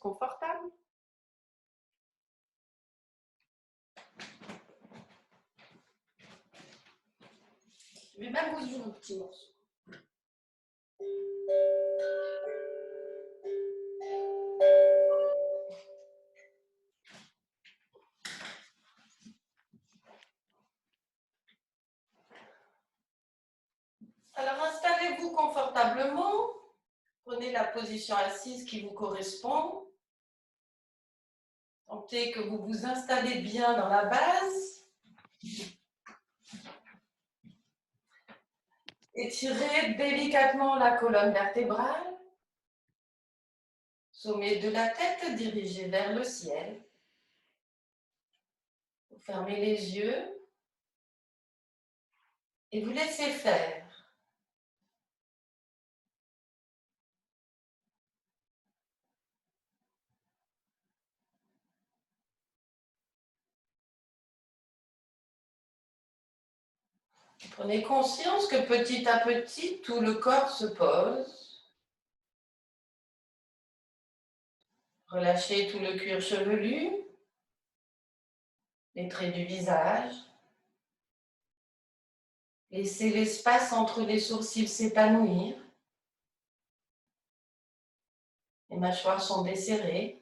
confortable. Je vais même vous ouvrir un petit morceau. Alors, installez-vous confortablement. Prenez la position assise qui vous correspond. Sentez que vous vous installez bien dans la base. Étirez délicatement la colonne vertébrale. Sommet de la tête dirigé vers le ciel. Vous fermez les yeux et vous laissez faire. Prenez conscience que petit à petit, tout le corps se pose. Relâchez tout le cuir chevelu, les traits du visage. Laissez l'espace entre les sourcils s'épanouir. Les mâchoires sont desserrées.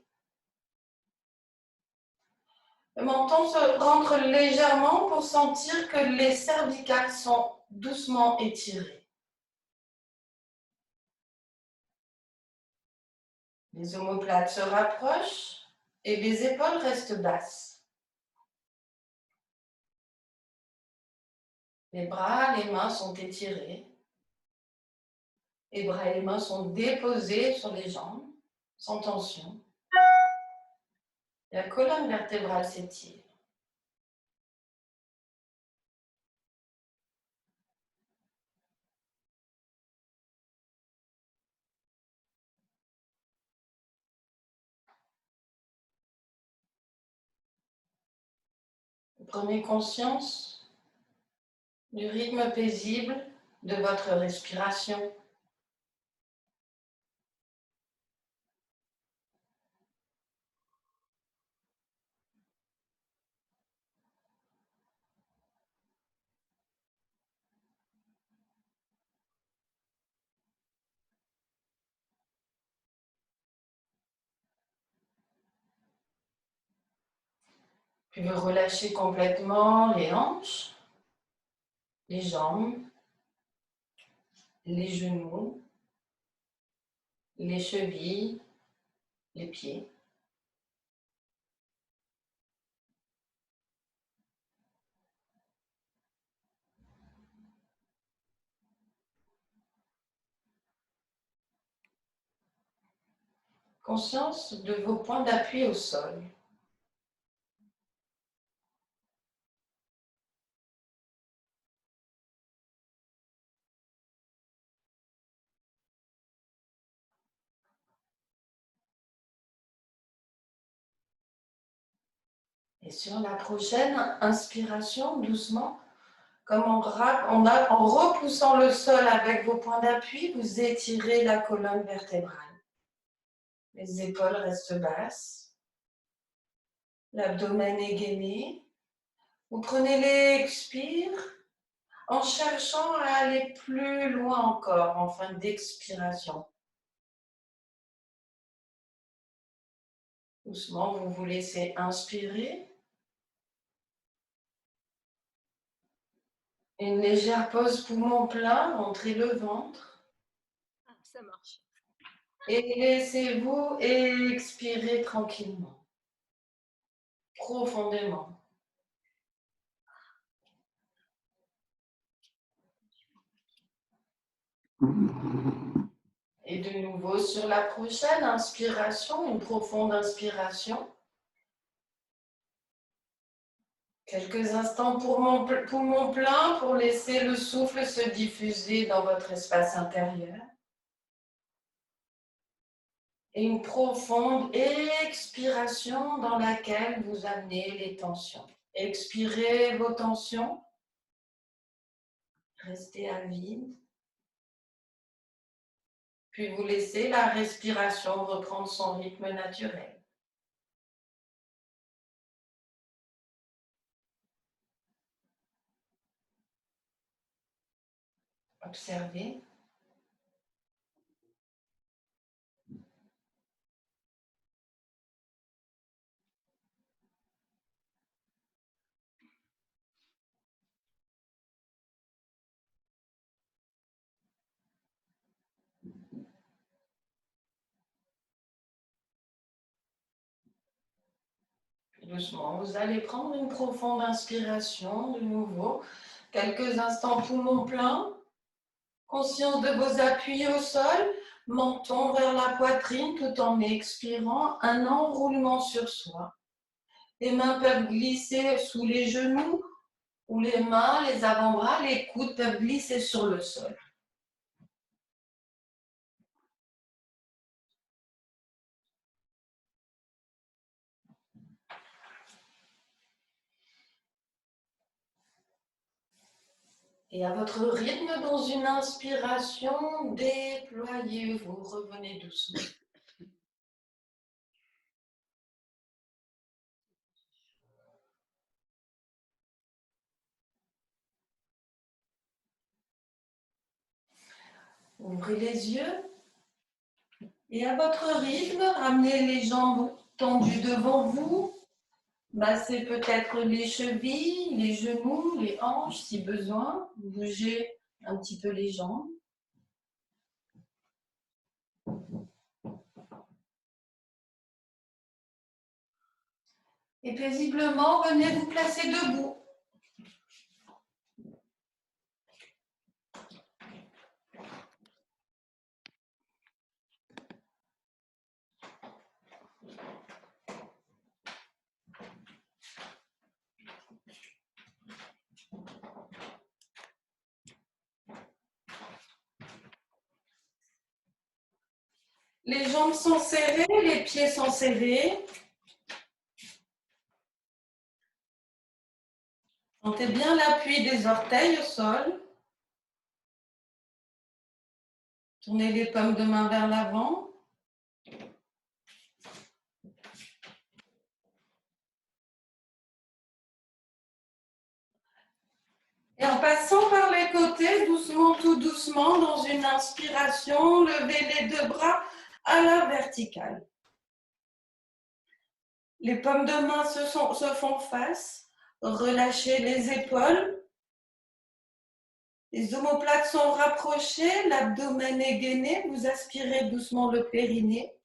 Le menton se rentre légèrement pour sentir que les cervicales sont doucement étirées. Les omoplates se rapprochent et les épaules restent basses. Les bras, les mains sont étirés. Les bras et les mains sont déposés sur les jambes, sans tension. La colonne vertébrale s'étire. Prenez conscience du rythme paisible de votre respiration. Puis vous relâchez complètement les hanches, les jambes, les genoux, les chevilles, les pieds. Conscience de vos points d'appui au sol. Et sur la prochaine inspiration, doucement, comme en repoussant le sol avec vos points d'appui, vous étirez la colonne vertébrale. Les épaules restent basses. L'abdomen est gainé. Vous prenez l'expire en cherchant à aller plus loin encore en fin d'expiration. Doucement, vous vous laissez inspirer. Une légère pause poumon plein, montrez le ventre. Ah, ça marche. Et laissez-vous expirer tranquillement, profondément. Et de nouveau sur la prochaine inspiration, une profonde inspiration. Quelques instants pour mon poumon plein pour laisser le souffle se diffuser dans votre espace intérieur. Et une profonde expiration dans laquelle vous amenez les tensions. Expirez vos tensions. Restez à vide. Puis vous laissez la respiration reprendre son rythme naturel. Observez. Doucement, vous allez prendre une profonde inspiration de nouveau. Quelques instants poumons pleins. Conscience de vos appuis au sol. Menton vers la poitrine tout en expirant. Un enroulement sur soi. Les mains peuvent glisser sous les genoux ou les mains, les avant-bras, les coudes peuvent glisser sur le sol. Et à votre rythme, dans une inspiration, déployez-vous, revenez doucement. Ouvrez les yeux et à votre rythme, ramenez les jambes tendues devant vous. Massez peut-être les chevilles, les genoux, les hanches si besoin. Bougez un petit peu les jambes. Et paisiblement, venez vous placer debout. Les jambes sont serrées, les pieds sont serrés. Sentez bien l'appui des orteils au sol. Tournez les paumes de main vers l'avant. Et en passant par les côtés, doucement, tout doucement, dans une inspiration, levez les deux bras à la verticale. Les paumes de main se font face. Relâchez les épaules. Les omoplates sont rapprochées, l'abdomen est gainé. Vous aspirez doucement le périnée.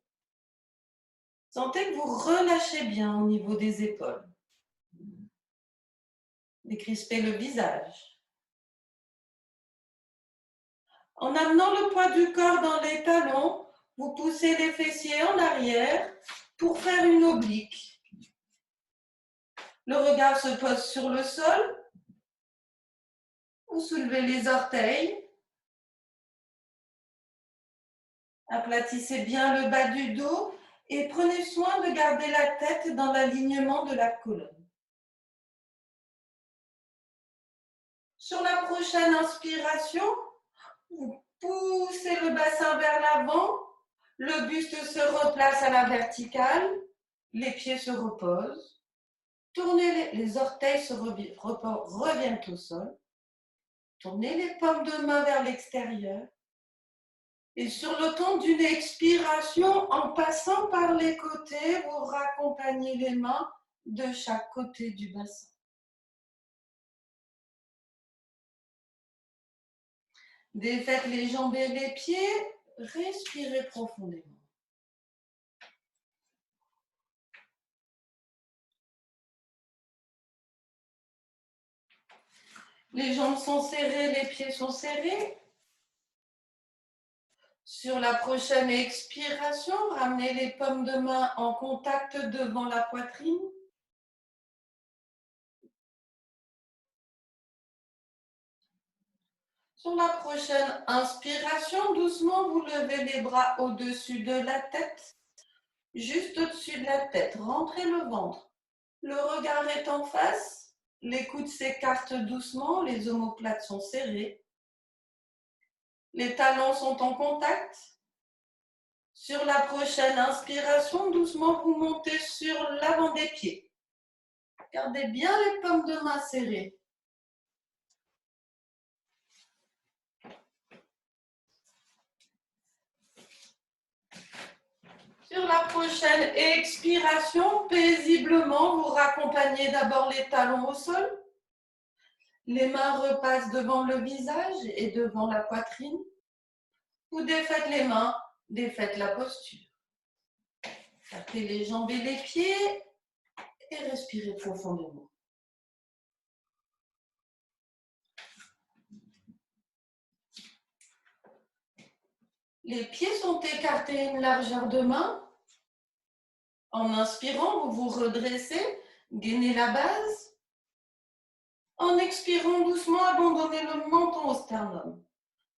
Sentez que vous relâchez bien au niveau des épaules. Décrispez le visage. En amenant le poids du corps dans les talons, vous poussez les fessiers en arrière pour faire une oblique. Le regard se pose sur le sol. Vous soulevez les orteils. Aplatissez bien le bas du dos et prenez soin de garder la tête dans l'alignement de la colonne. Sur la prochaine inspiration, vous poussez le bassin vers l'avant, le buste se replace à la verticale, les pieds se reposent, tournez les orteils reviennent au sol, tournez les paumes de main vers l'extérieur et sur le temps d'une expiration, en passant par les côtés, vous raccompagnez les mains de chaque côté du bassin. Défaites les jambes et les pieds, respirez profondément. Les jambes sont serrées, les pieds sont serrés. Sur la prochaine expiration, ramenez les paumes de main en contact devant la poitrine. Sur la prochaine inspiration, doucement, vous levez les bras au-dessus de la tête, juste au-dessus de la tête. Rentrez le ventre. Le regard est en face. Les coudes s'écartent doucement, les omoplates sont serrées. Les talons sont en contact. Sur la prochaine inspiration, doucement, vous montez sur l'avant des pieds. Gardez bien les paumes de main serrées. Sur la prochaine expiration, paisiblement, vous raccompagnez d'abord les talons au sol. Les mains repassent devant le visage et devant la poitrine. Vous défaites les mains, défaites la posture. Tapez les jambes et les pieds et respirez profondément. Les pieds sont écartés une largeur de main. En inspirant, vous vous redressez, gainez la base. En expirant doucement, abandonnez le menton au sternum.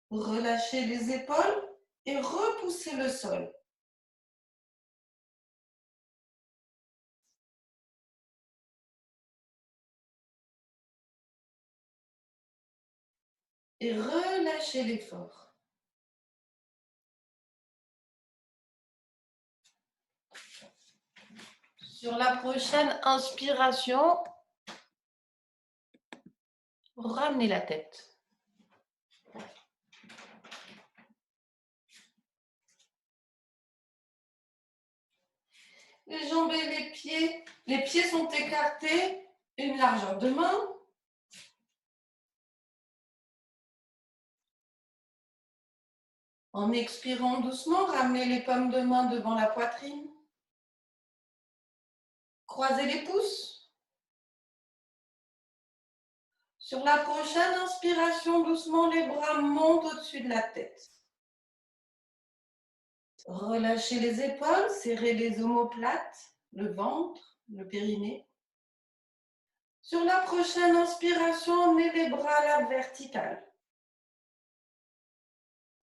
Relâchez les épaules et repoussez le sol. Et relâchez l'effort. Sur la prochaine inspiration, ramenez la tête. Les jambes et les pieds sont écartés, une largeur de main. En expirant doucement, ramenez les paumes de main devant la poitrine. Croisez les pouces. Sur la prochaine inspiration, doucement, les bras montent au-dessus de la tête. Relâchez les épaules, serrez les omoplates, le ventre, le périnée. Sur la prochaine inspiration, emmenez les bras à la verticale.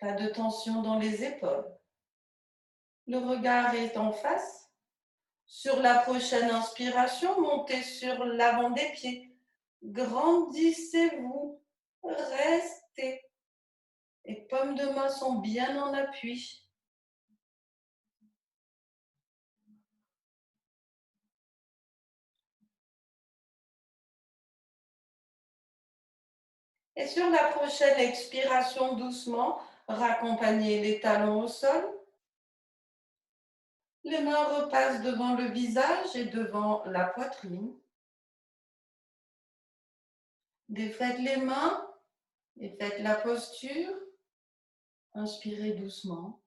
Pas de tension dans les épaules. Le regard est en face. Sur la prochaine inspiration, montez sur l'avant des pieds. Grandissez-vous. Restez. Les paumes de main sont bien en appui. Et sur la prochaine expiration, doucement, raccompagnez les talons au sol. Les mains repassent devant le visage et devant la poitrine. Défaites les mains, défaites la posture. Inspirez doucement.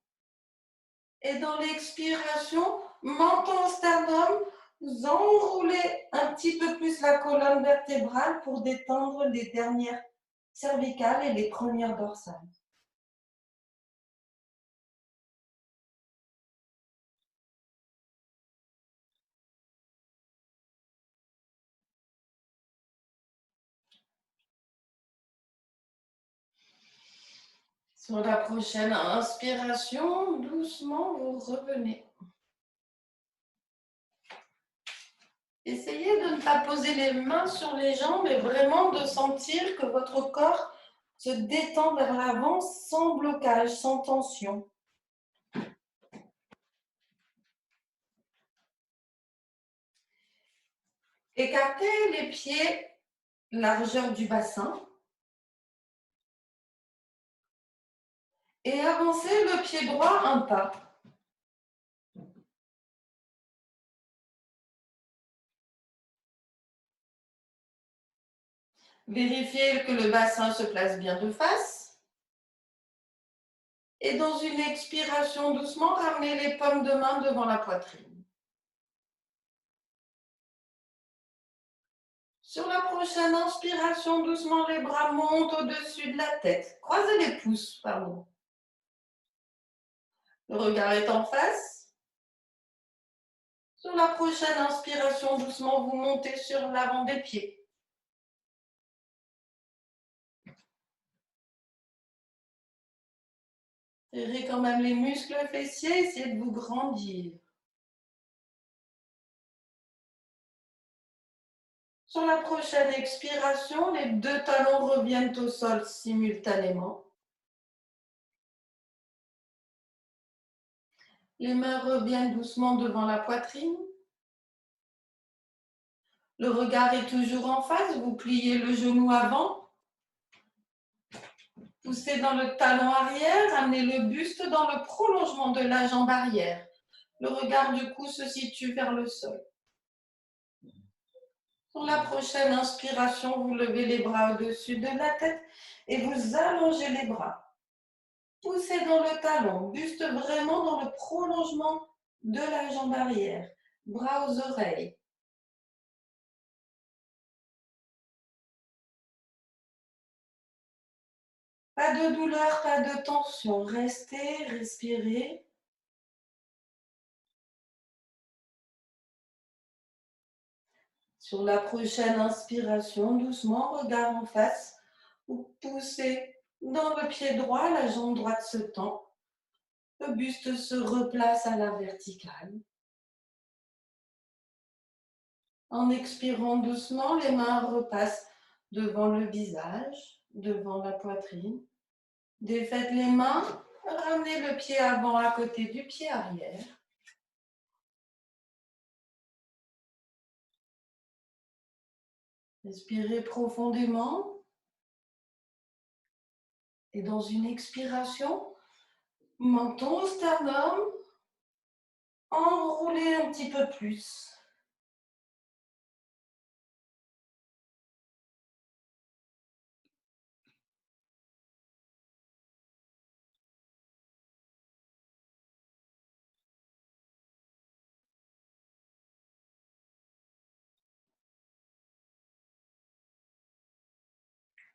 Et dans l'expiration, menton au sternum, vous enroulez un petit peu plus la colonne vertébrale pour détendre les dernières cervicales et les premières dorsales. Sur la prochaine inspiration, doucement, vous revenez. Essayez de ne pas poser les mains sur les jambes et vraiment de sentir que votre corps se détend vers l'avant sans blocage, sans tension. Écartez les pieds, largeur du bassin. Et avancez le pied droit un pas. Vérifiez que le bassin se place bien de face. Et dans une expiration doucement, ramenez les paumes de main devant la poitrine. Sur la prochaine inspiration, doucement, les bras montent au-dessus de la tête. Croisez les pouces, pardon. Le regard est en face. Sur la prochaine inspiration, doucement, vous montez sur l'avant des pieds. Serrez quand même les muscles fessiers, essayez de vous grandir. Sur la prochaine expiration, les deux talons reviennent au sol simultanément. Les mains reviennent doucement devant la poitrine. Le regard est toujours en face. Vous pliez le genou avant. Poussez dans le talon arrière. Amenez le buste dans le prolongement de la jambe arrière. Le regard du cou se situe vers le sol. Pour la prochaine inspiration, vous levez les bras au-dessus de la tête et vous allongez les bras. Poussez dans le talon, buste vraiment dans le prolongement de la jambe arrière. Bras aux oreilles. Pas de douleur, pas de tension. Restez, respirez. Sur la prochaine inspiration, doucement, regard en face. Vous poussez dans le pied droit, la jambe droite se tend. Le buste se replace à la verticale. En expirant doucement, les mains repassent devant le visage, devant la poitrine. Défaites les mains, ramenez le pied avant à côté du pied arrière. Respirez profondément. Et dans une expiration, menton au sternum, enroulez un petit peu plus.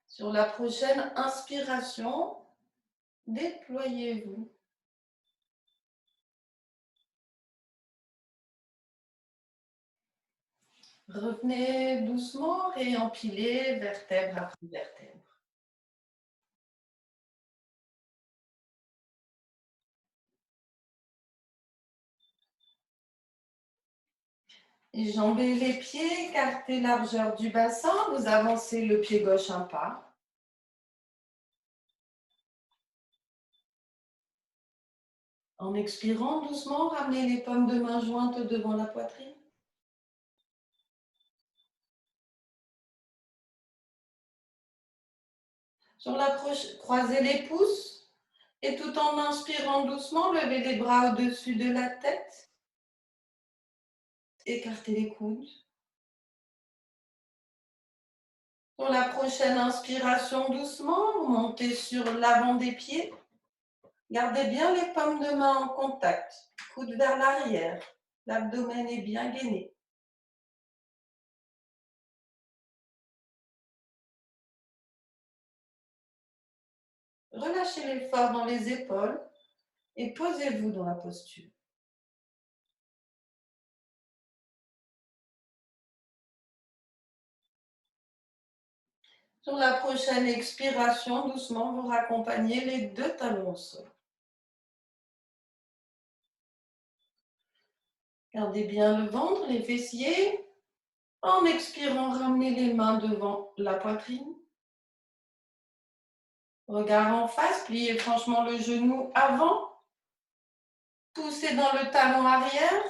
Sur la prochaine inspiration, déployez-vous. Revenez doucement, réempilez vertèbre après vertèbre. Jambez les pieds, écartez largeur du bassin, vous avancez le pied gauche un pas. En expirant doucement, ramenez les paumes de main jointes devant la poitrine. Sur l'approche, croisez les pouces et tout en inspirant doucement, levez les bras au-dessus de la tête. Écartez les coudes. Pour la prochaine inspiration, doucement, montez sur l'avant des pieds. Gardez bien les paumes de main en contact. Coude vers l'arrière. L'abdomen est bien gainé. Relâchez l'effort dans les épaules et posez-vous dans la posture. Sur la prochaine expiration, doucement, vous raccompagnez les deux talons au sol. Gardez bien le ventre, les fessiers. En expirant, ramenez les mains devant la poitrine. Regard en face, pliez franchement le genou avant. Poussez dans le talon arrière.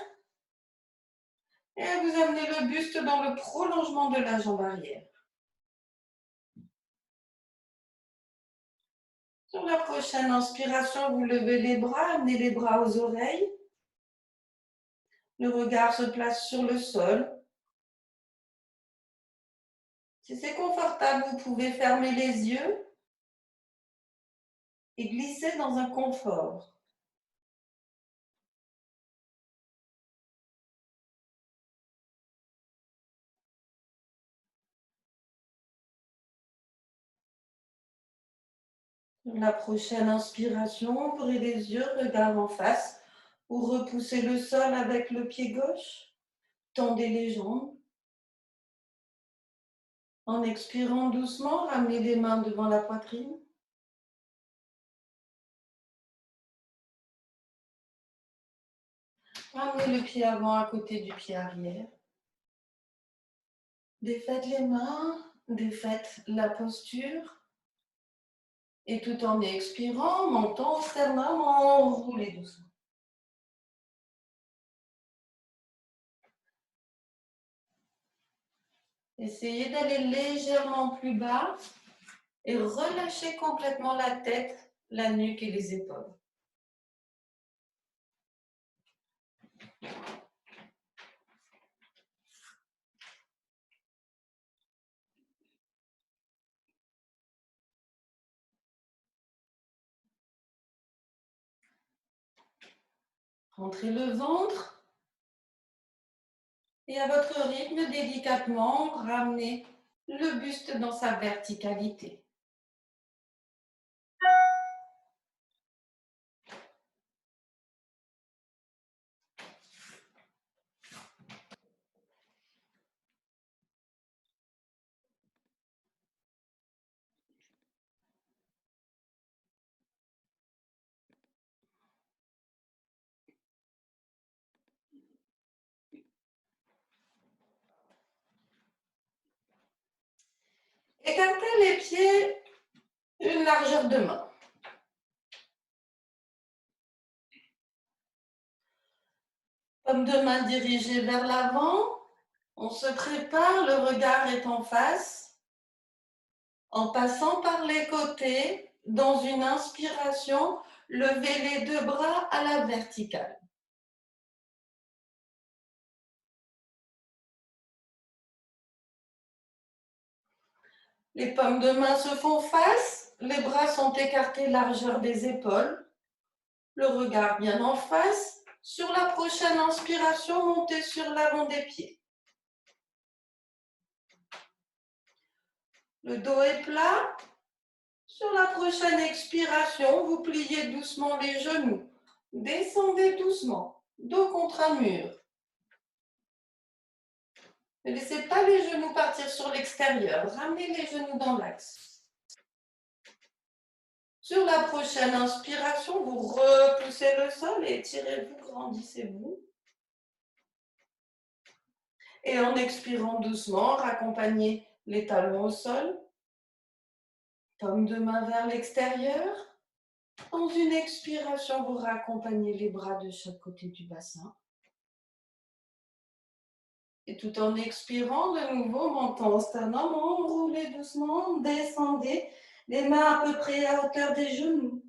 Et vous amenez le buste dans le prolongement de la jambe arrière. Sur la prochaine inspiration, vous levez les bras, amenez les bras aux oreilles. Le regard se place sur le sol. Si c'est confortable, vous pouvez fermer les yeux et glisser dans un confort. Sur la prochaine inspiration, ouvrez les yeux, regard en face, ou repoussez le sol avec le pied gauche. Tendez les jambes. En expirant doucement, ramenez les mains devant la poitrine. Ramenez le pied avant à côté du pied arrière. Défaites les mains, défaites la posture. Et tout en expirant, menton au sternum, enroulez doucement. Essayez d'aller légèrement plus bas et relâchez complètement la tête, la nuque et les épaules. Rentrez le ventre et à votre rythme, délicatement, ramenez le buste dans sa verticalité. Écartez les pieds une largeur de main. Paume de main dirigée vers l'avant. On se prépare, le regard est en face. En passant par les côtés, dans une inspiration, levez les deux bras à la verticale. Les paumes de main se font face, les bras sont écartés largeur des épaules, le regard bien en face. Sur la prochaine inspiration, montez sur l'avant des pieds. Le dos est plat. Sur la prochaine expiration, vous pliez doucement les genoux. Descendez doucement, dos contre un mur. Ne laissez pas les genoux partir sur l'extérieur. Ramenez les genoux dans l'axe. Sur la prochaine inspiration, vous repoussez le sol, étirez-vous, grandissez-vous. Et en expirant doucement, raccompagnez les talons au sol. Paume de main vers l'extérieur. Dans une expiration, vous raccompagnez les bras de chaque côté du bassin. Et tout en expirant, de nouveau, menton au sternum, enroulez doucement, descendez, les mains à peu près à hauteur des genoux.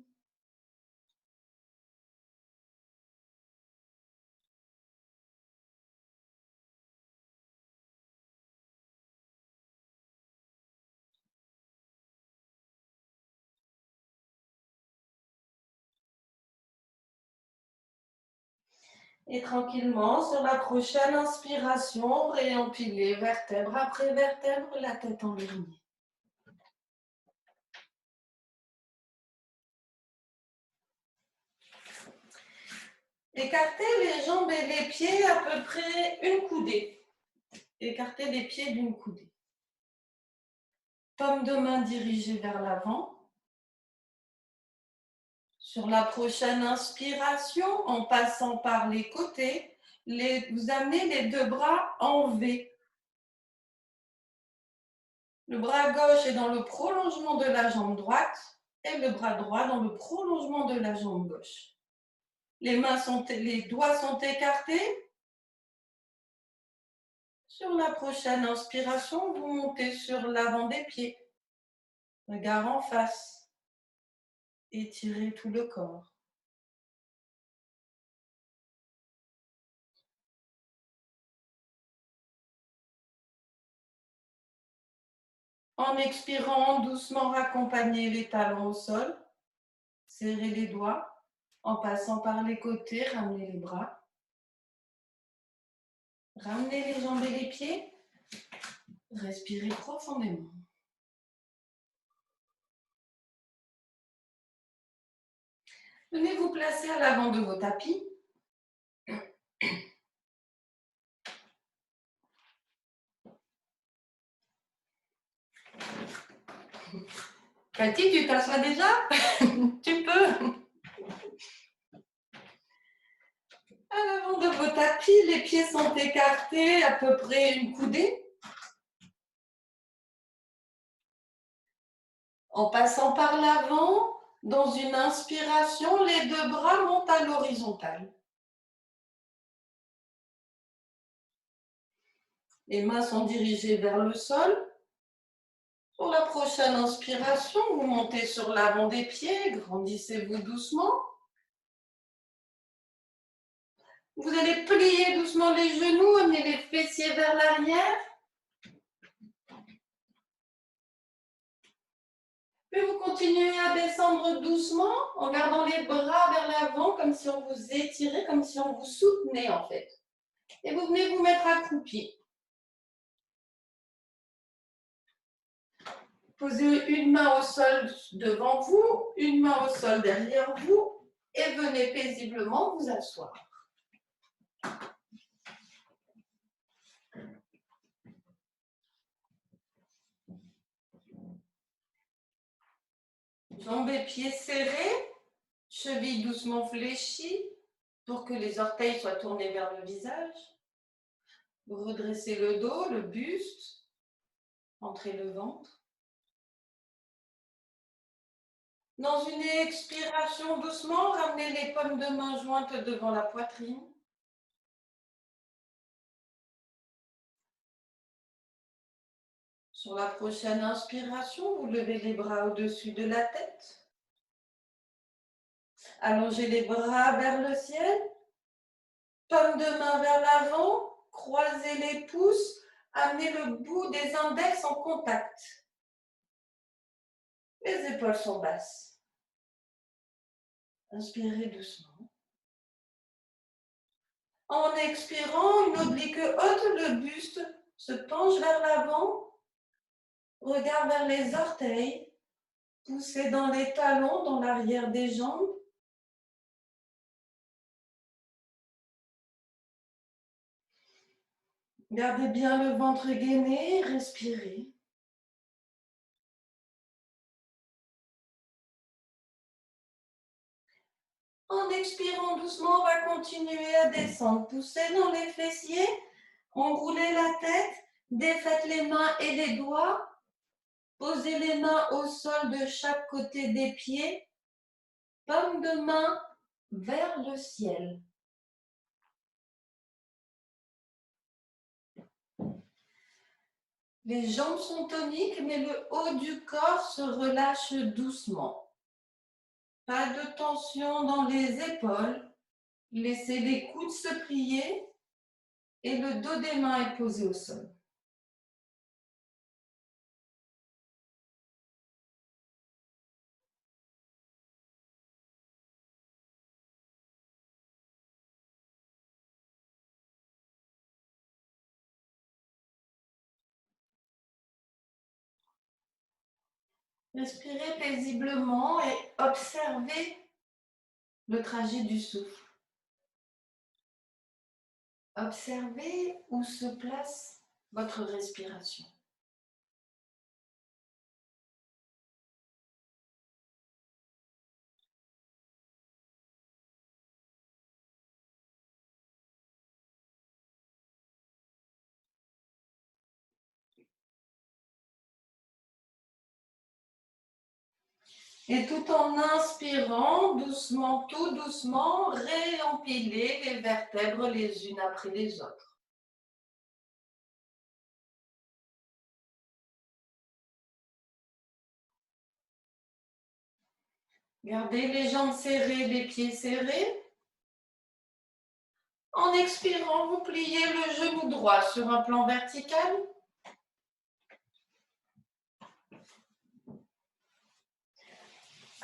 Et tranquillement, sur la prochaine inspiration, réempilez vertèbre après vertèbre, la tête envergée. Écartez les jambes et les pieds à peu près une coudée. Écartez les pieds d'une coudée. Paume de main dirigée vers l'avant. Sur la prochaine inspiration, en passant par les côtés, vous amenez les deux bras en V. Le bras gauche est dans le prolongement de la jambe droite et le bras droit dans le prolongement de la jambe gauche. Les doigts sont écartés. Sur la prochaine inspiration, vous montez sur l'avant des pieds. Regard en face. Étirez tout le corps. En expirant, doucement raccompagnez les talons au sol. Serrez les doigts. En passant par les côtés, ramenez les bras. Ramenez les jambes et les pieds. Respirez profondément. Venez vous placer à l'avant de vos tapis. Cathy, tu t'assois déjà? Tu peux. À l'avant de vos tapis, les pieds sont écartés à peu près une coudée. En passant par l'avant, dans une inspiration, les deux bras montent à l'horizontale. Les mains sont dirigées vers le sol. Pour la prochaine inspiration, vous montez sur l'avant des pieds, grandissez-vous doucement. Vous allez plier doucement les genoux, amener les fessiers vers l'arrière. Puis vous continuez à descendre doucement en gardant les bras vers l'avant, comme si on vous étirait, comme si on vous soutenait en fait. Et vous venez vous mettre accroupi. Posez une main au sol devant vous, une main au sol derrière vous et venez paisiblement vous asseoir. Jambes et pieds serrés, chevilles doucement fléchies pour que les orteils soient tournés vers le visage. Vous redressez le dos, le buste, entrez le ventre. Dans une expiration doucement, ramenez les paumes de main jointes devant la poitrine. Sur la prochaine inspiration, vous levez les bras au-dessus de la tête. Allongez les bras vers le ciel. Paumes de main vers l'avant. Croisez les pouces. Amenez le bout des index en contact. Les épaules sont basses. Inspirez doucement. En expirant, une oblique haute, le buste se penche vers l'avant. Regard vers les orteils. Poussez dans les talons, dans l'arrière des jambes. Gardez bien le ventre gainé, respirez. En expirant doucement, on va continuer à descendre. Poussez dans les fessiers, enroulez la tête, défaites les mains et les doigts. Posez les mains au sol de chaque côté des pieds. Paume de main vers le ciel. Les jambes sont toniques, mais le haut du corps se relâche doucement. Pas de tension dans les épaules. Laissez les coudes se plier et le dos des mains est posé au sol. Respirez paisiblement et observez le trajet du souffle. Observez où se place votre respiration. Et tout en inspirant, doucement, tout doucement, réempilez les vertèbres les unes après les autres. Gardez les jambes serrées, les pieds serrés. En expirant, vous pliez le genou droit sur un plan vertical.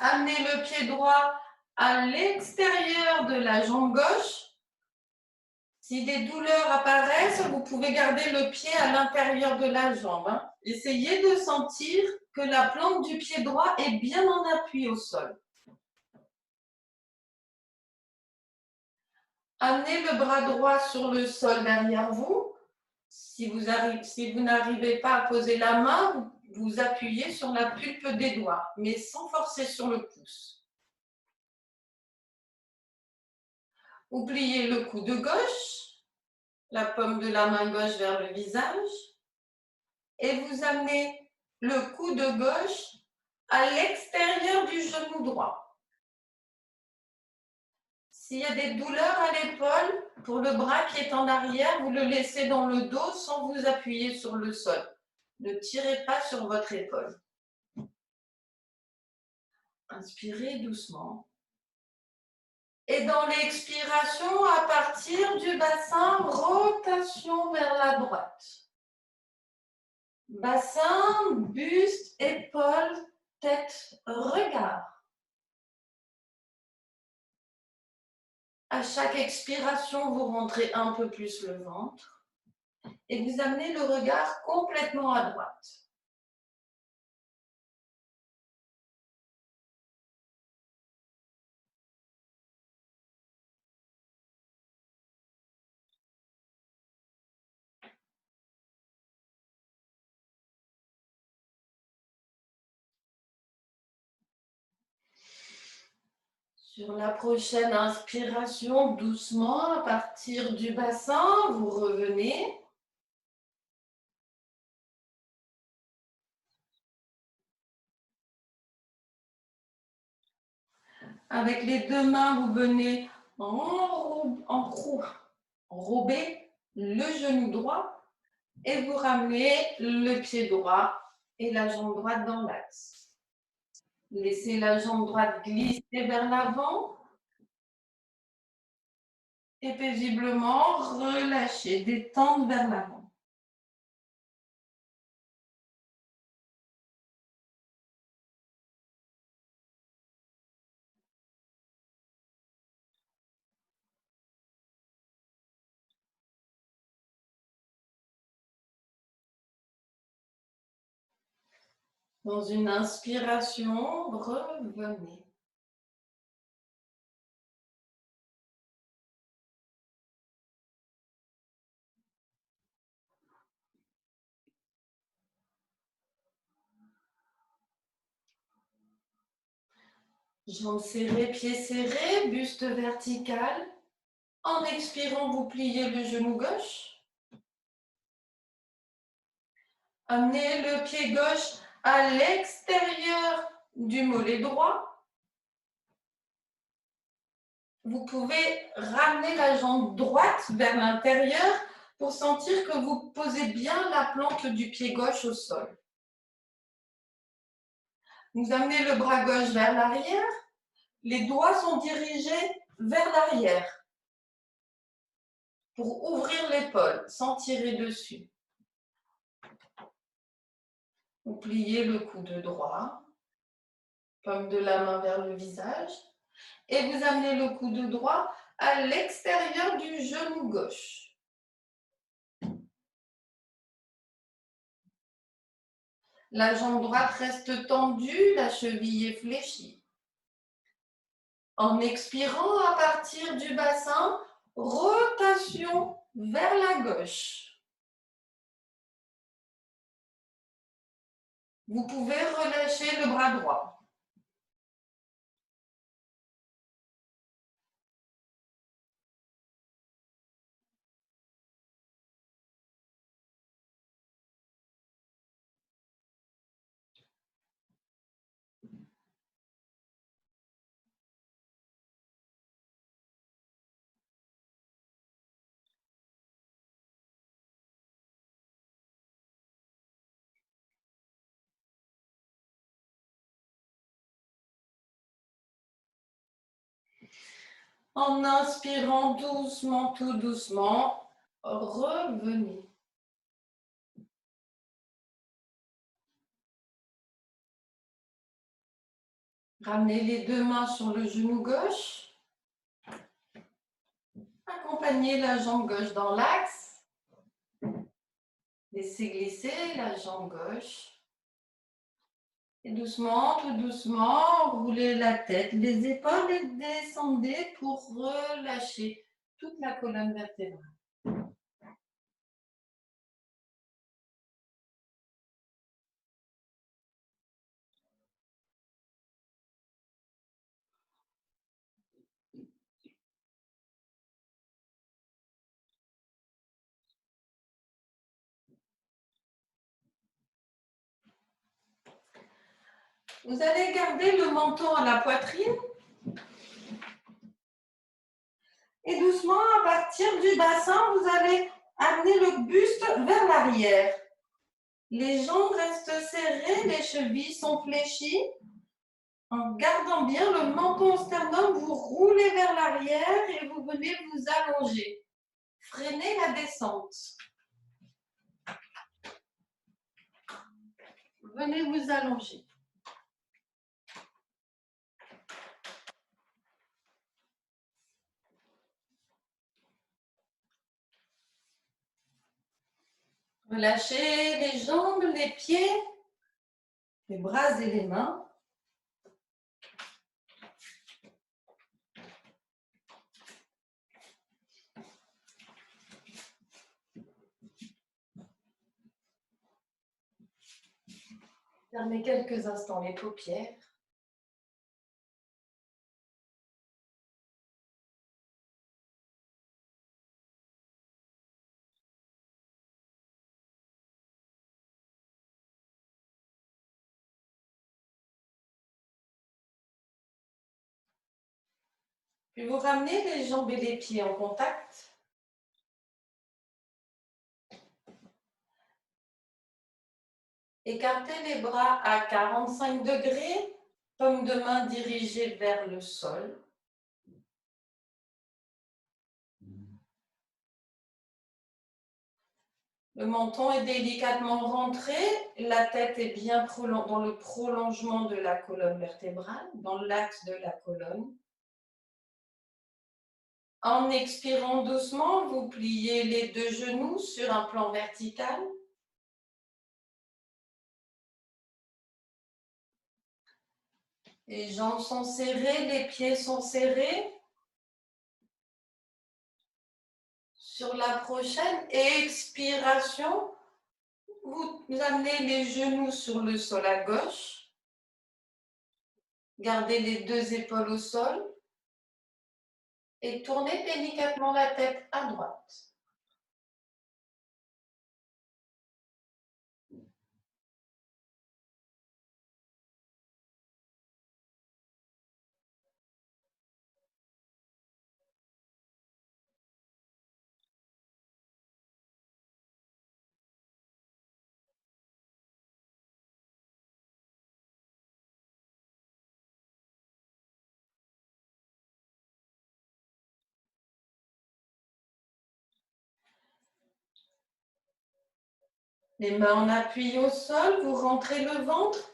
Amenez le pied droit à l'extérieur de la jambe gauche. Si des douleurs apparaissent, vous pouvez garder le pied à l'intérieur de la jambe. Essayez de sentir que la plante du pied droit est bien en appui au sol. Amenez le bras droit sur le sol derrière vous. Si vous n'arrivez pas à poser la main, vous appuyez sur la pulpe des doigts, mais sans forcer sur le pouce. Vous pliez le coude gauche, la paume de la main gauche vers le visage, et vous amenez le coude gauche à l'extérieur du genou droit. S'il y a des douleurs à l'épaule, pour le bras qui est en arrière, vous le laissez dans le dos sans vous appuyer sur le sol. Ne tirez pas sur votre épaule. Inspirez doucement. Et dans l'expiration, à partir du bassin, rotation vers la droite. Bassin, buste, épaules, tête, regard. À chaque expiration, vous rentrez un peu plus le ventre et vous amenez le regard complètement à droite. Sur la prochaine inspiration, doucement, à partir du bassin, vous revenez. Avec les deux mains, vous venez enrober le genou droit et vous ramenez le pied droit et la jambe droite dans l'axe. Laissez la jambe droite glisser vers l'avant et paisiblement relâchez, détendre vers l'avant. Dans une inspiration, revenez. Jambes serrées, pieds serrés, buste vertical. En expirant, vous pliez le genou gauche. Amenez le pied gauche à l'extérieur du mollet droit. Vous pouvez ramener la jambe droite vers l'intérieur pour sentir que vous posez bien la plante du pied gauche au sol. Vous amenez le bras gauche vers l'arrière. Les doigts sont dirigés vers l'arrière pour ouvrir l'épaule sans tirer dessus. Vous pliez le coude droit, paume de la main vers le visage, et vous amenez le coude droit à l'extérieur du genou gauche. La jambe droite reste tendue, la cheville est fléchie. En expirant à partir du bassin, rotation vers la gauche. Vous pouvez relâcher le bras droit. En inspirant doucement, tout doucement, revenez. Ramenez les deux mains sur le genou gauche. Accompagnez la jambe gauche dans l'axe. Laissez glisser la jambe gauche. Et doucement, tout doucement, roulez la tête, les épaules et descendez pour relâcher toute la colonne vertébrale. Vous allez garder le menton à la poitrine. Et doucement, à partir du bassin, vous allez amener le buste vers l'arrière. Les jambes restent serrées, les chevilles sont fléchies. En gardant bien le menton au sternum, vous roulez vers l'arrière et vous venez vous allonger. Freinez la descente. Venez vous allonger. Relâchez les jambes, les pieds, les bras et les mains. Fermez quelques instants les paupières. Puis vous ramenez les jambes et les pieds en contact. Écartez les bras à 45 degrés, paume de main dirigée vers le sol. Le menton est délicatement rentré, la tête est bien dans le prolongement de la colonne vertébrale, dans l'axe de la colonne. En expirant doucement, vous pliez les deux genoux sur un plan vertical. Les jambes sont serrées, les pieds sont serrés. Sur la prochaine expiration, vous amenez les genoux sur le sol à gauche. Gardez les deux épaules au sol. Et tournez délicatement la tête à droite. Les mains en appui au sol, vous rentrez le ventre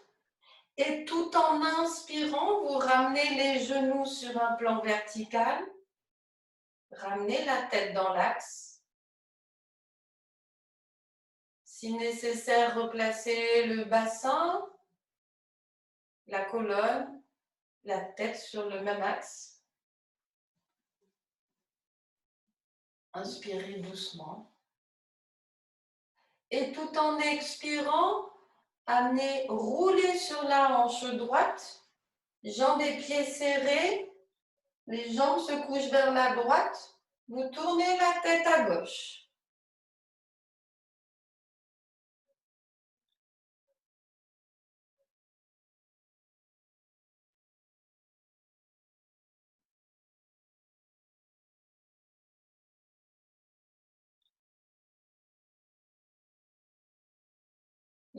et tout en inspirant, vous ramenez les genoux sur un plan vertical. Ramenez la tête dans l'axe. Si nécessaire, replacez le bassin, la colonne, la tête sur le même axe. Inspirez doucement. Et tout en expirant, amenez, roulez sur la hanche droite, jambes et pieds serrés, les jambes se couchent vers la droite, vous tournez la tête à gauche.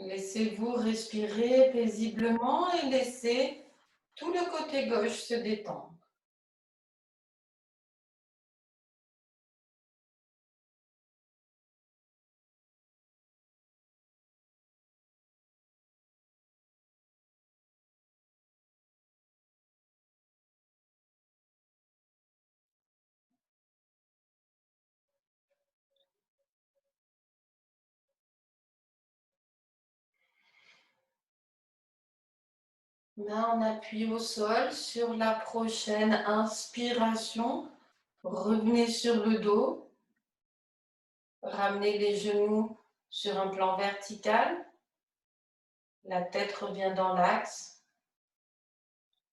Laissez-vous respirer paisiblement et laissez tout le côté gauche se détendre. Main en appui au sol. Sur la prochaine inspiration, revenez sur le dos. Ramenez les genoux sur un plan vertical. La tête revient dans l'axe.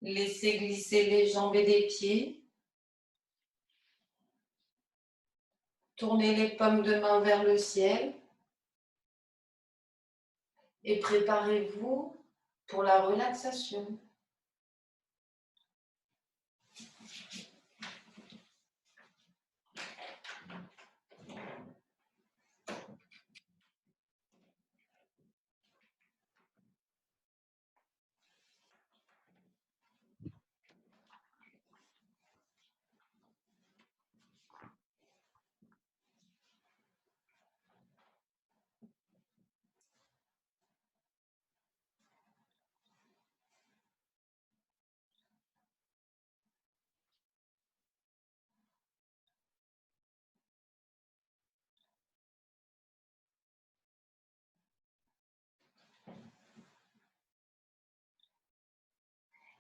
Laissez glisser les jambes et les pieds. Tournez les paumes de main vers le ciel. Et préparez-vous pour la relaxation.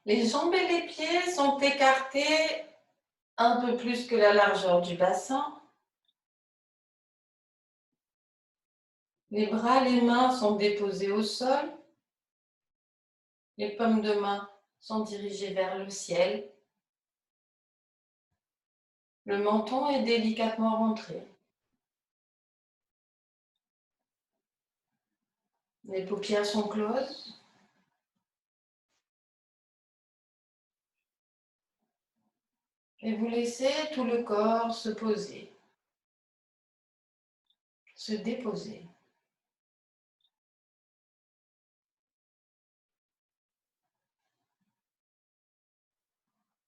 Les jambes et les pieds sont écartés un peu plus que la largeur du bassin. Les bras, les mains sont déposés au sol. Les paumes de main sont dirigées vers le ciel. Le menton est délicatement rentré. Les paupières sont closes. Et vous laissez tout le corps se poser, se déposer.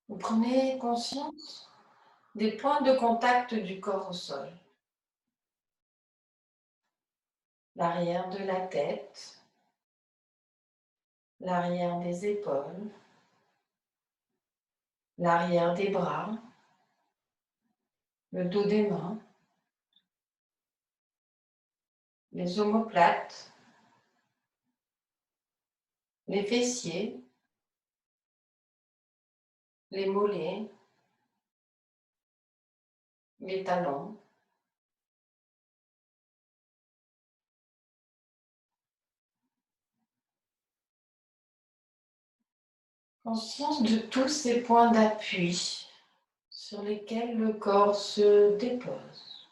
Vous prenez conscience des points de contact du corps au sol. L'arrière de la tête, l'arrière des épaules, l'arrière des bras, le dos des mains, les omoplates, les fessiers, les mollets, les talons. Conscience de tous ces points d'appui sur lesquels le corps se dépose.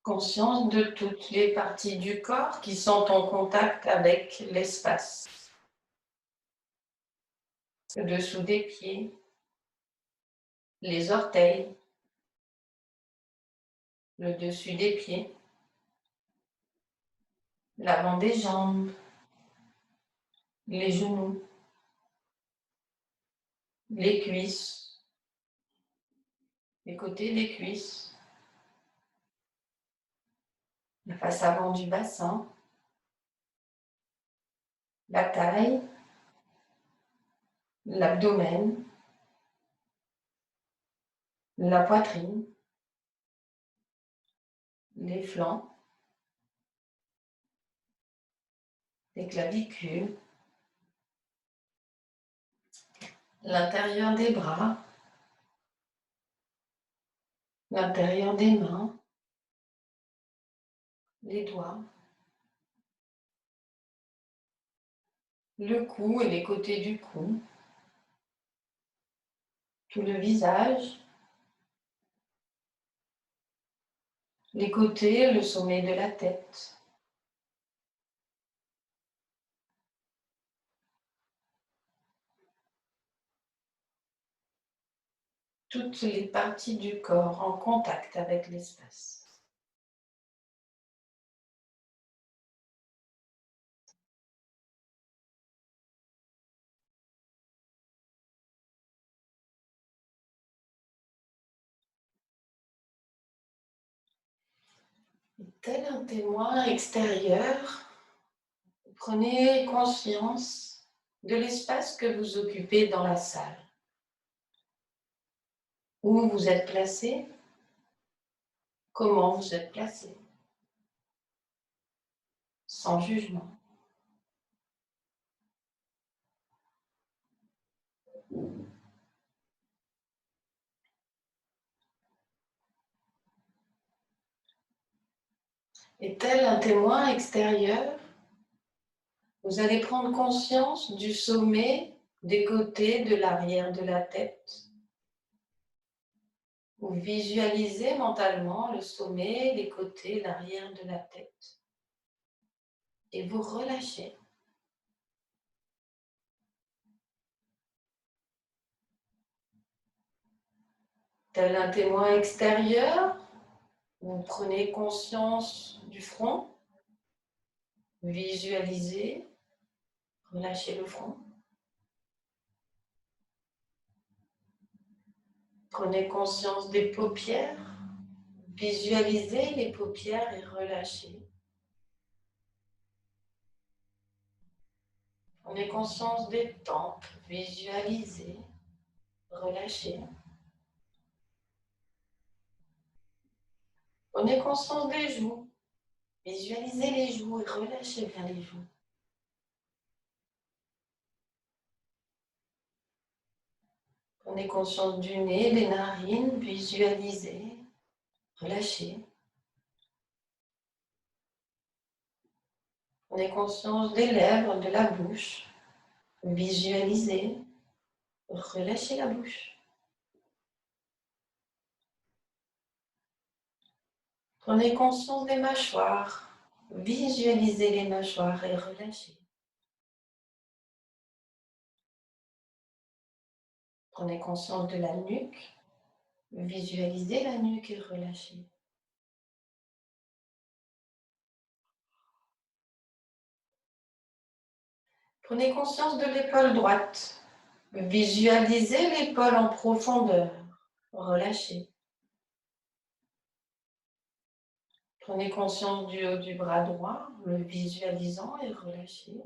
Conscience de toutes les parties du corps qui sont en contact avec l'espace. Le dessous des pieds, les orteils, le dessus des pieds, l'avant des jambes, les genoux, les cuisses, les côtés des cuisses, la face avant du bassin, la taille, l'abdomen, la poitrine, les flancs, les clavicules, l'intérieur des bras, l'intérieur des mains, les doigts, le cou et les côtés du cou, tout le visage, les côtés, le sommet de la tête. Toutes les parties du corps en contact avec l'espace. Tel un témoin extérieur, prenez conscience de l'espace que vous occupez dans la salle. Où vous êtes placé, comment vous êtes placé, sans jugement. Et tel un témoin extérieur, vous allez prendre conscience du sommet, des côtés, de l'arrière de la tête. Vous visualisez mentalement le sommet, les côtés, l'arrière de la tête. Et vous relâchez. Tel un témoin extérieur, vous prenez conscience du front, visualisez, relâchez le front. Prenez conscience des paupières, visualisez les paupières et relâchez. Prenez conscience des tempes, visualisez, relâchez. Prenez conscience des joues, visualisez les joues et relâchez bien les joues. Prenez conscience du nez, des narines, visualisez, relâchez. Prenez conscience des lèvres, de la bouche, visualisez, relâchez la bouche. Prenez conscience des mâchoires, visualisez les mâchoires et relâchez. Prenez conscience de la nuque, visualisez la nuque et relâchez. Prenez conscience de l'épaule droite, visualisez l'épaule en profondeur, relâchez. Prenez conscience du haut du bras droit, le visualisant et relâchez.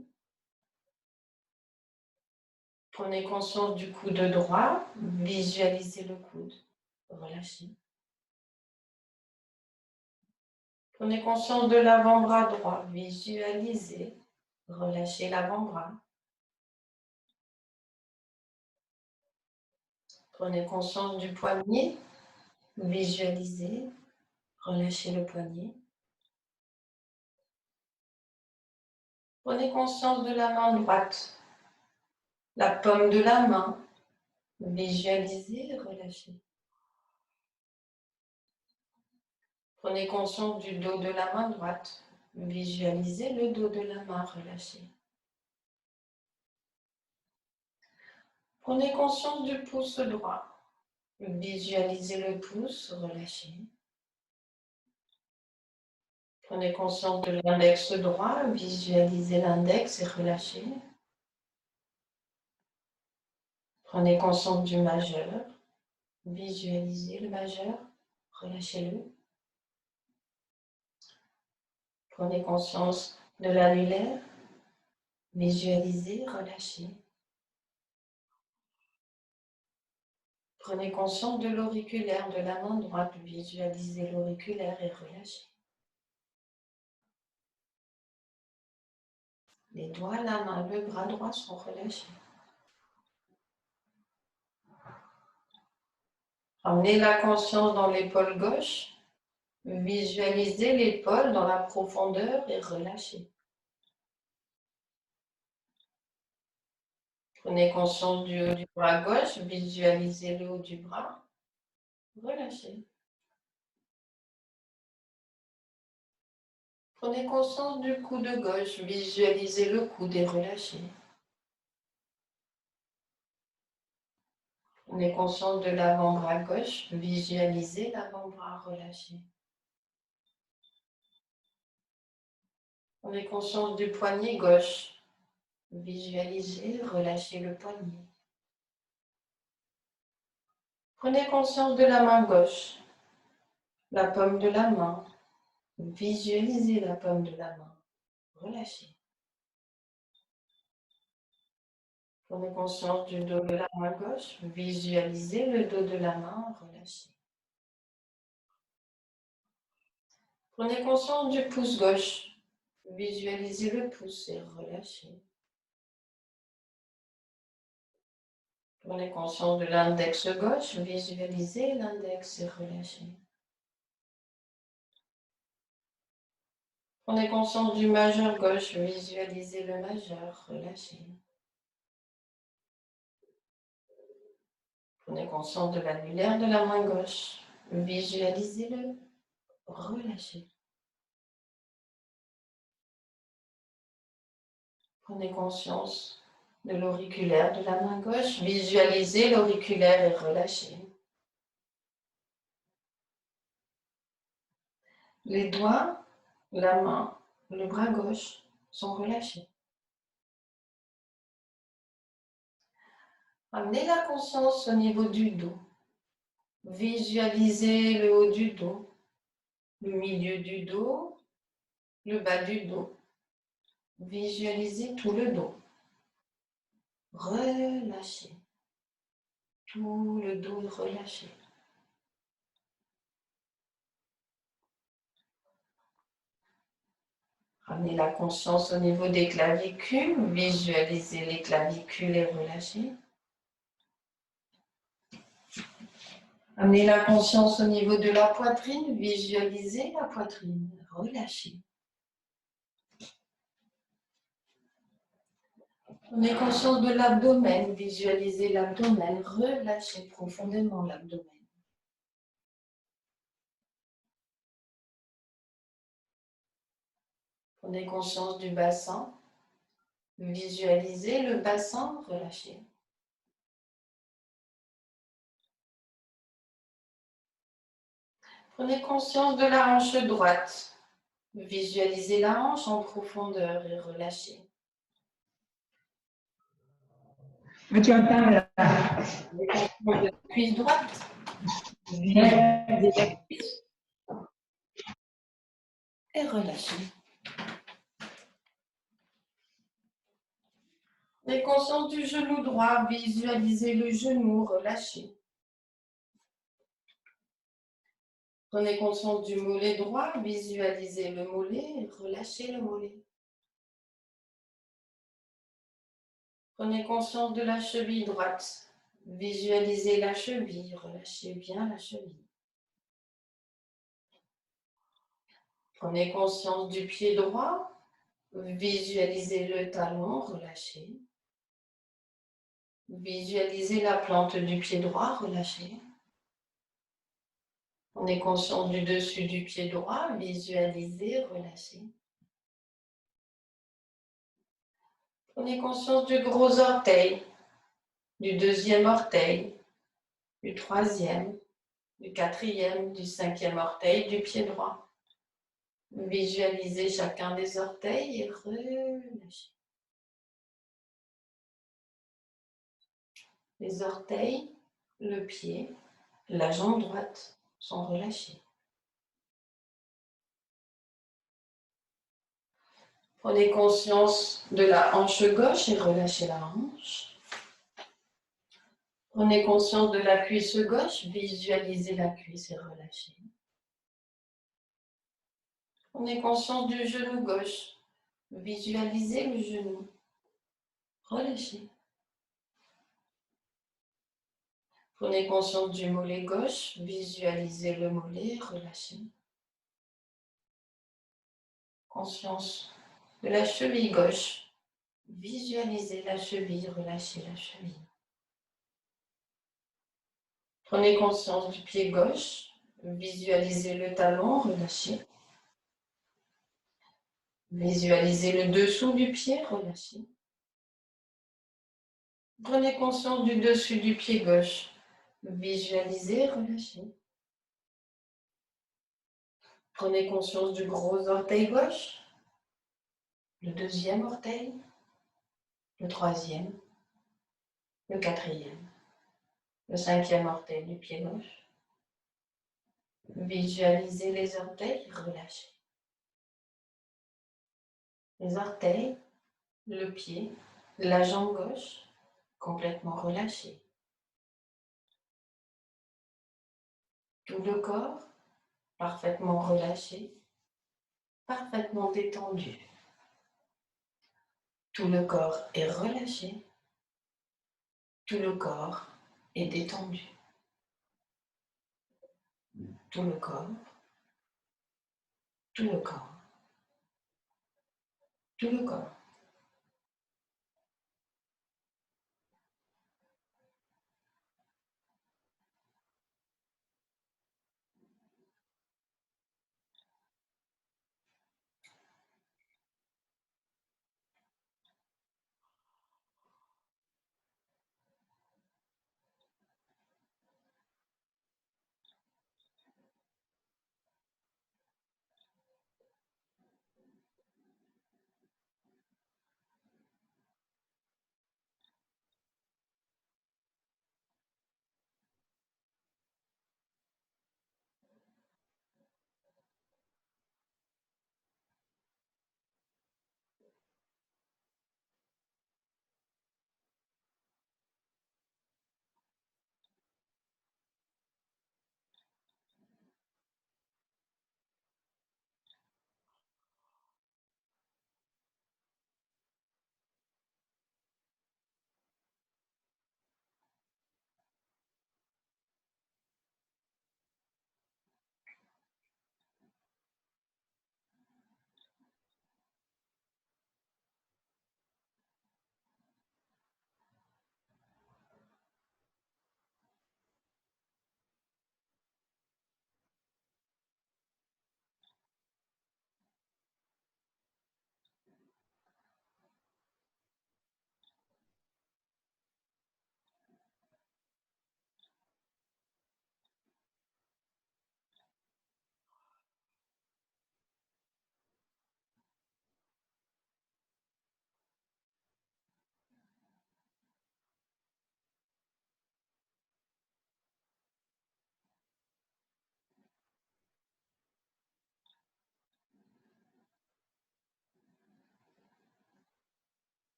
Prenez conscience du coude droit, visualisez le coude, relâchez. Prenez conscience de l'avant-bras droit, visualisez, relâchez l'avant-bras. Prenez conscience du poignet, visualisez, relâchez le poignet. Prenez conscience de la main droite, la paume de la main, visualisez, relâchez. Prenez conscience du dos de la main droite, visualisez le dos de la main, relâchez. Prenez conscience du pouce droit, visualisez le pouce, relâchez. Prenez conscience de l'index droit, visualisez l'index et relâchez. Prenez conscience du majeur, visualisez le majeur, relâchez-le. Prenez conscience de l'annulaire, visualisez, relâchez. Prenez conscience de l'auriculaire de la main droite, visualisez l'auriculaire et relâchez. Les doigts, la main, le bras droit sont relâchés. Ramenez la conscience dans l'épaule gauche, visualisez l'épaule dans la profondeur et relâchez. Prenez conscience du haut du bras gauche, visualisez le haut du bras, relâchez. Prenez conscience du coude gauche, visualisez le coude et relâchez. Prenez conscience de l'avant-bras gauche, visualisez l'avant-bras, relâché. Prenez conscience du poignet gauche, visualisez, relâchez le poignet. Prenez conscience de la main gauche, la paume de la main, visualisez la paume de la main, relâchez. Prenez conscience du dos de la main gauche, visualisez le dos de la main, relâchez. Prenez conscience du pouce gauche, visualisez le pouce et relâchez. Prenez conscience de l'index gauche, visualisez l'index et relâchez. Prenez conscience du majeur gauche, visualisez le majeur, relâchez. Prenez conscience de l'annulaire de la main gauche, visualisez-le, relâchez. Prenez conscience de l'auriculaire de la main gauche, visualisez l'auriculaire et relâchez. Les doigts, la main, le bras gauche sont relâchés. Amenez la conscience au niveau du dos. Visualisez le haut du dos, le milieu du dos, le bas du dos. Visualisez tout le dos. relâchez. Tout le dos relâché. Ramenez la conscience au niveau des clavicules. Visualisez les clavicules et relâchez. Amenez la conscience au niveau de la poitrine. Visualisez la poitrine. Relâchez. Prenez conscience de l'abdomen. Visualisez l'abdomen. Relâchez profondément l'abdomen. Prenez conscience du bassin. Visualisez le bassin. Relâchez. Prenez conscience de la hanche droite. Visualisez la hanche en profondeur et relâchez. Tu entends là. Prenez conscience de la cuisse droite. Visualisez la cuisse. Et relâchez. Prenez conscience du genou droit. Visualisez le genou. Relâchez. Prenez conscience du mollet droit. Visualisez le mollet et relâchez le mollet. Prenez conscience de la cheville droite. Visualisez la cheville. Relâchez bien la cheville. Prenez conscience du pied droit. Visualisez le talon. Relâchez. Visualisez la plante du pied droit. Relâchez. Prenez conscience du dessus du pied droit. Visualisez. Relâchez. Prenez conscience du gros orteil, du deuxième orteil, du troisième, du quatrième, du cinquième orteil du pied droit. Visualisez chacun des orteils et relâchez. Les orteils, le pied, la jambe droite sont relâchés. Prenez conscience de la hanche gauche et relâchez la hanche. Prenez conscience de la cuisse gauche, visualisez la cuisse et relâchez. Prenez conscience du genou gauche, visualisez le genou, relâchez. Prenez conscience du mollet gauche, visualisez le mollet, relâchez. Conscience de la cheville gauche, visualisez la cheville, relâchez la cheville. Prenez conscience du pied gauche, visualisez le talon, relâchez. Visualisez le dessous du pied, relâchez. Prenez conscience du dessus du pied gauche, visualisez, relâchez. Prenez conscience du gros orteil gauche, le deuxième orteil, le troisième, le quatrième, le cinquième orteil du pied gauche. Visualisez les orteils, relâchez. Les orteils, le pied, la jambe gauche, complètement relâchée. Tout le corps, parfaitement relâché, parfaitement détendu. Tout le corps est relâché. Tout le corps est détendu. Tout le corps, tout le corps, tout le corps.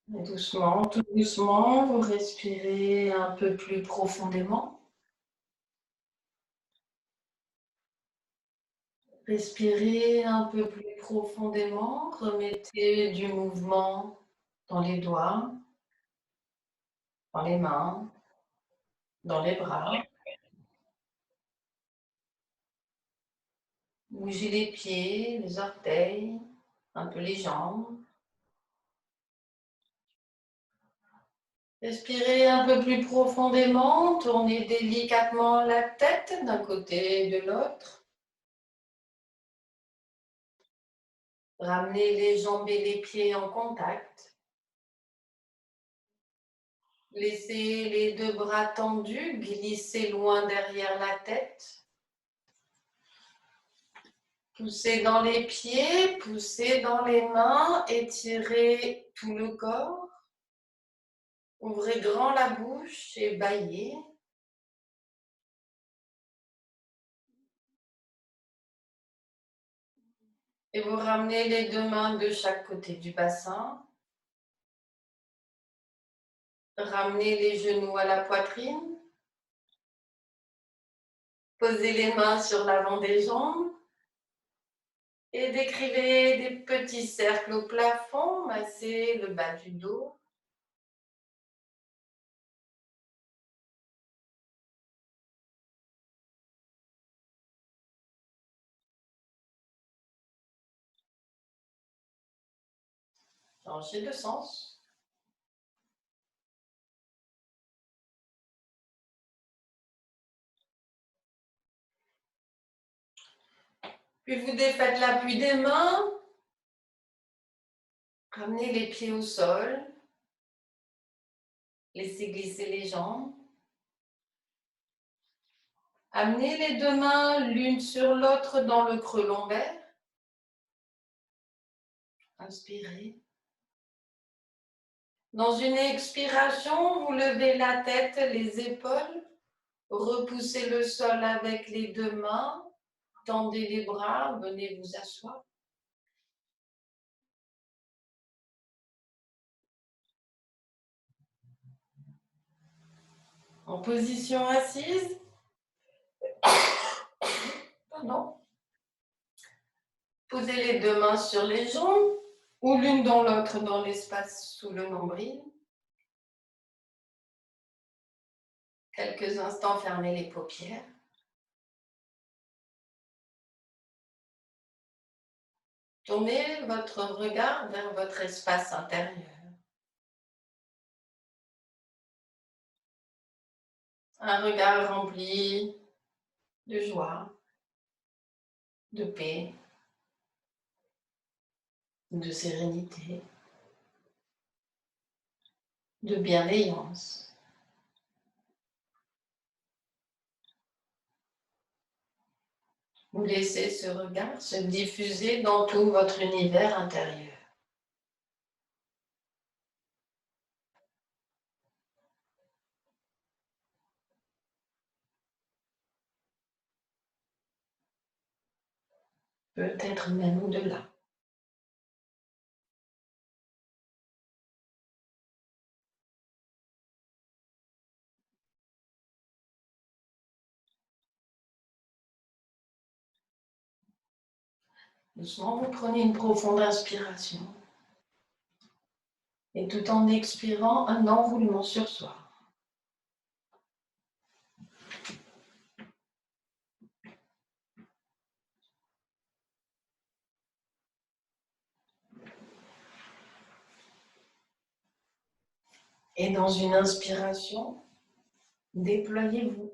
Doucement, tout doucement, vous respirez un peu plus profondément. Respirez un peu plus profondément. Remettez du mouvement dans les doigts, dans les mains, dans les bras. Bougez les pieds, les orteils, un peu les jambes. Respirez un peu plus profondément, tournez délicatement la tête d'un côté et de l'autre. Ramenez les jambes et les pieds en contact. Laissez les deux bras tendus, glissez loin derrière la tête. Poussez dans les pieds, poussez dans les mains, étirez tout le corps. Ouvrez grand la bouche et bâillez. Et vous ramenez les deux mains de chaque côté du bassin. Ramenez les genoux à la poitrine. Posez les mains sur l'avant des jambes. Et décrivez des petits cercles au plafond. Massez le bas du dos. Changez de sens. Puis vous défaites l'appui des mains. Ramenez les pieds au sol. Laissez glisser les jambes. Amenez les deux mains l'une sur l'autre dans le creux lombaire. Inspirez. Dans une expiration, vous levez la tête, les épaules. Repoussez le sol avec les deux mains. Tendez les bras, venez vous asseoir. En position assise. Pardon. Posez les deux mains sur les jambes ou l'une dans l'autre dans l'espace sous le nombril. Quelques instants, fermez les paupières. Tournez votre regard vers votre espace intérieur. Un regard rempli de joie, de paix, de sérénité, de bienveillance. Vous laissez ce regard se diffuser dans tout votre univers intérieur. Peut-être même au-delà. Doucement, vous prenez une profonde inspiration. Et tout en expirant, un enroulement sur soi. Et dans une inspiration, déployez-vous.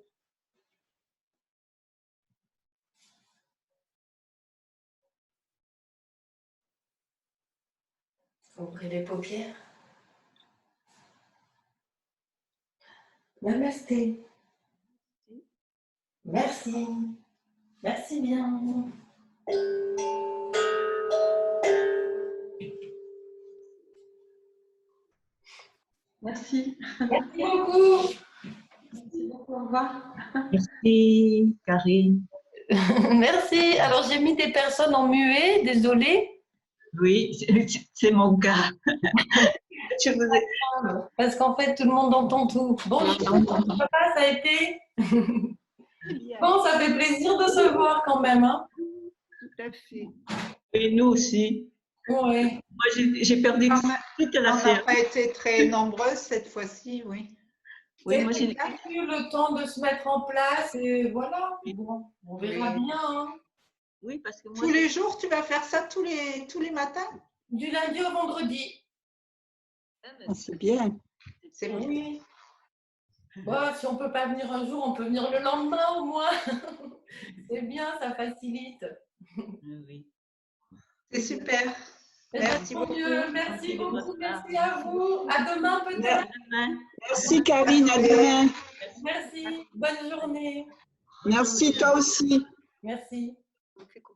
Ouvrez les paupières. Namasté. Merci. Merci bien. Merci. Merci beaucoup. Merci beaucoup. Au revoir. Merci, Karine. Merci. Alors, j'ai mis des personnes en muet, désolée. Oui, c'est mon cas. Je vous ai... Parce qu'en fait, tout le monde entend tout. Bonjour, papa, ça a été? Bien. Bon, ça fait plaisir de se voir quand même. Hein. Tout à fait. Et nous aussi. Oui. Moi, j'ai perdu toute la On n'a séance. pas été très nombreuses cette fois-ci, oui. Oui, moi, Il a eu le temps de se mettre en place et voilà. Bon, on verra bien. Hein. oui, parce que moi, Tous les jours, tu vas faire ça tous les matins? Du lundi au vendredi. C'est bien. C'est bien. Oui. Bon, si on ne peut pas venir un jour, on peut venir le lendemain au moins. C'est bien, ça facilite. oui. C'est super. Merci beaucoup. Merci beaucoup. Merci à vous. À demain peut-être. Merci Karine, à demain. Merci. Bonne journée. Merci toi aussi. Merci. On fait quoi?